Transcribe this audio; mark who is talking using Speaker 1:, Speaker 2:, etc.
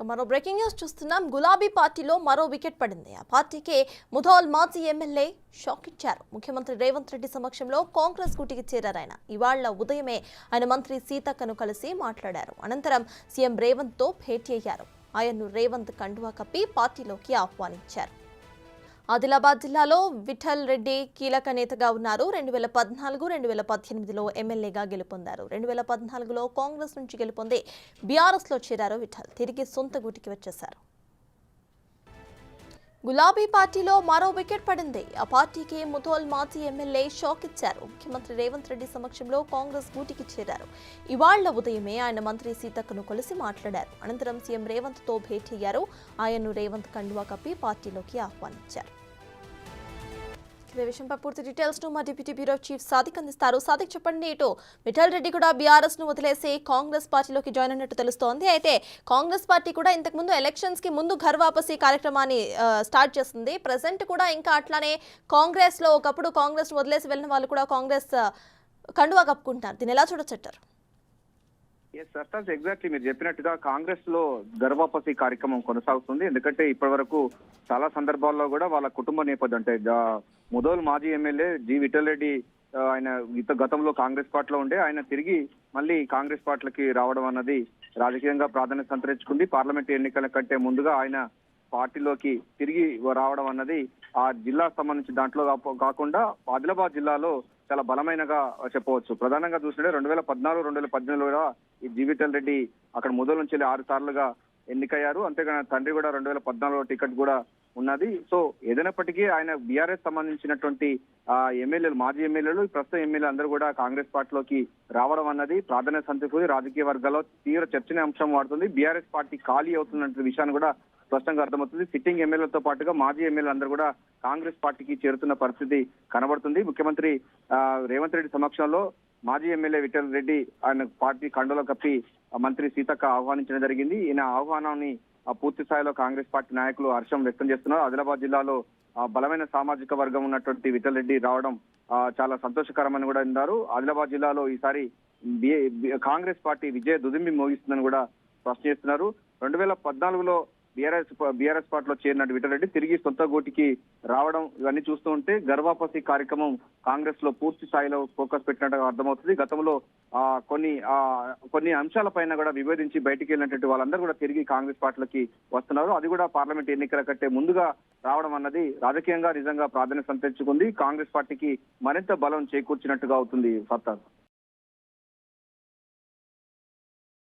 Speaker 1: మరో breaking news చూస్తున్నాం. గులాబీ పార్టీలో మరో వికెట్ పడింది. ఆ పార్టీకి ముధోల్ మాజీ ఎమ్మెల్యే షాక్ ఇచ్చారు. ముఖ్యమంత్రి రేవంత్ రెడ్డి సమక్షంలో కాంగ్రెస్ కూటికి చేరారు ఆయన. ఇవాళ ఉదయమే ఆయన మంత్రి సీతక్కను కలిసి మాట్లాడారు. అనంతరం సీఎం రేవంత్ తో భేటీ అయ్యారు. ఆయన్ను రేవంత్ కండువా కప్పి పార్టీలోకి ఆహ్వానించారు. ఆదిలాబాద్ జిల్లాలో విఠల్ రెడ్డి కీలక నేతగా ఉన్నారు. 2014-2018లో ఎమ్మెల్యేగా గెలుపొందారు. 2014లో కాంగ్రెస్ నుంచి గెలుపొంది బీఆర్ఎస్లో చేరారు విఠల్. తిరిగి సొంత గూటికి వచ్చేశారు. గులాబీ పార్టీలో మరో వికెట్ పడింది. ఆ పార్టీకి ముధోల్ మాజీ ఎమ్మెల్యే షాక్ ఇచ్చారు. ముఖ్యమంత్రి రేవంత్ రెడ్డి సమక్షంలో కాంగ్రెస్ గూటికి చేరారు. ఇవాళ్ల ఉదయమే ఆయన మంత్రి సీతక్కను కలిసి మాట్లాడారు. అనంతరం సీఎం రేవంత్ తో భేటీ అయ్యారు. ఆయన్ను రేవంత్ కండువా కప్పి పార్టీలోకి ఆహ్వానించారు. ఇదే విషయంపై పూర్తి డీటెయిల్స్ ను మా డిప్యూటీ బ్యూరో చీఫ్ సాదిక్ అందిస్తారు. సాదిక్, చెప్పండి. ఇటు విఠల్ రెడ్డి కూడా బీఆర్ఎస్ ను వదిలేసి కాంగ్రెస్ పార్టీలోకి జాయిన్ అయినట్టు తెలుస్తోంది. అయితే కాంగ్రెస్ పార్టీ కూడా ఇంతకు ముందు ఎలక్షన్స్ కి ముందు ఘర్ వాపసీ కార్యక్రమాన్ని స్టార్ట్ చేస్తుంది. ప్రెసెంట్ కూడా ఇంకా అట్లానే కాంగ్రెస్ లో ఒకప్పుడు కాంగ్రెస్ వదిలేసి వెళ్ళిన వాళ్ళు కూడా కాంగ్రెస్ కండువా కప్పుకుంటారు. దీన్ని ఎలా చూడొచ్చంటారు?
Speaker 2: ఎగ్జాక్ట్లీ మీరు చెప్పినట్టుగా కాంగ్రెస్ లో గర్వాపసి కార్యక్రమం కొనసాగుతుంది. ఎందుకంటే ఇప్పటి వరకు చాలా సందర్భాల్లో కూడా వాళ్ళ కుటుంబ నేపథ్యం అంటే ముధోల్ మాజీ ఎమ్మెల్యే జి విఠల్ రెడ్డి ఆయన గతంలో కాంగ్రెస్ పార్టీలో ఉండే ఆయన తిరిగి మళ్ళీ కాంగ్రెస్ పార్టీలకి రావడం అన్నది రాజకీయంగా ప్రాధాన్యత సంతరించుకుంది. పార్లమెంట్ ఎన్నికల కంటే ముందుగా ఆయన పార్టీలోకి తిరిగి రావడం అన్నది ఆ జిల్లా సంబంధించి దాంట్లో కాకుండా ఆదిలాబాద్ జిల్లాలో చాలా బలమైనగా చెప్పవచ్చు. ప్రధానంగా చూస్తుంటే 2014-2018లో కూడా ఈ జి విఠల్ రెడ్డి అక్కడ ముధోల్ నుంచి 6 సార్లుగా ఎన్నికయ్యారు. అంతేగాని తండ్రి కూడా 2014లో టికెట్ కూడా ఉన్నది. సో ఏదైనప్పటికీ ఆయన బీఆర్ఎస్ సంబంధించినటువంటి ఎమ్మెల్యేలు మాజీ ఎమ్మెల్యేలు ప్రస్తుత ఎమ్మెల్యేలు అందరూ కూడా కాంగ్రెస్ పార్టీలోకి రావడం అన్నది ప్రాధాన్యత సంతరించుకుంది. రాజకీయ వర్గాల్లో తీవ్ర చర్చనీయాంశం మారుతుంది. బీఆర్ఎస్ పార్టీ ఖాళీ అవుతున్న విషయాన్ని కూడా స్పష్టంగా అర్థమవుతుంది. సిట్టింగ్ ఎమ్మెల్యేలతో పాటుగా మాజీ ఎమ్మెల్యేలు అందరూ కూడా కాంగ్రెస్ పార్టీకి చేరుతున్న పరిస్థితి కనబడుతుంది. ముఖ్యమంత్రి రేవంత్ రెడ్డి సమక్షంలో మాజీ ఎమ్మెల్యే విఠల్ రెడ్డి ఆయన పార్టీ కండువా కప్పి మంత్రి సీతక్క ఆహ్వానించడం జరిగింది. ఈయన ఆహ్వానాన్ని పూర్తి స్థాయిలో కాంగ్రెస్ పార్టీ నాయకులు హర్షం వ్యక్తం చేస్తున్నారు. ఆదిలాబాద్ జిల్లాలో బలమైన సామాజిక వర్గం ఉన్నటువంటి విఠల్ రెడ్డి రావడం చాలా సంతోషకరమని కూడా అన్నారు. ఆదిలాబాద్ జిల్లాలో ఈసారి కాంగ్రెస్ పార్టీ విజయ దుదింబి మోగిస్తుందని కూడా స్పష్టం చేస్తున్నారు. 2014లో బీఆర్ఎస్ పార్టీలో చేరిన విఠల్ రెడ్డి తిరిగి సొంత గూటికి రావడం ఇవన్నీ చూస్తూ ఉంటే గర్వాపసి కార్యక్రమం కాంగ్రెస్ లో పూర్తి స్థాయిలో ఫోకస్ పెట్టినట్టుగా అర్థమవుతుంది. గతంలో కొన్ని అంశాలపైన కూడా విభేదించి బయటికి వెళ్ళినటువంటి వాళ్ళందరూ కూడా తిరిగి కాంగ్రెస్ పార్టీలకి వస్తున్నారు. అది కూడా పార్లమెంట్ ఎన్నికల కంటే ముందుగా రావడం అన్నది రాజకీయంగా నిజంగా ప్రాధాన్యత సంతరించుకుంది. కాంగ్రెస్ పార్టీకి మరింత బలం చేకూర్చినట్టుగా అవుతుంది. సత్తార్.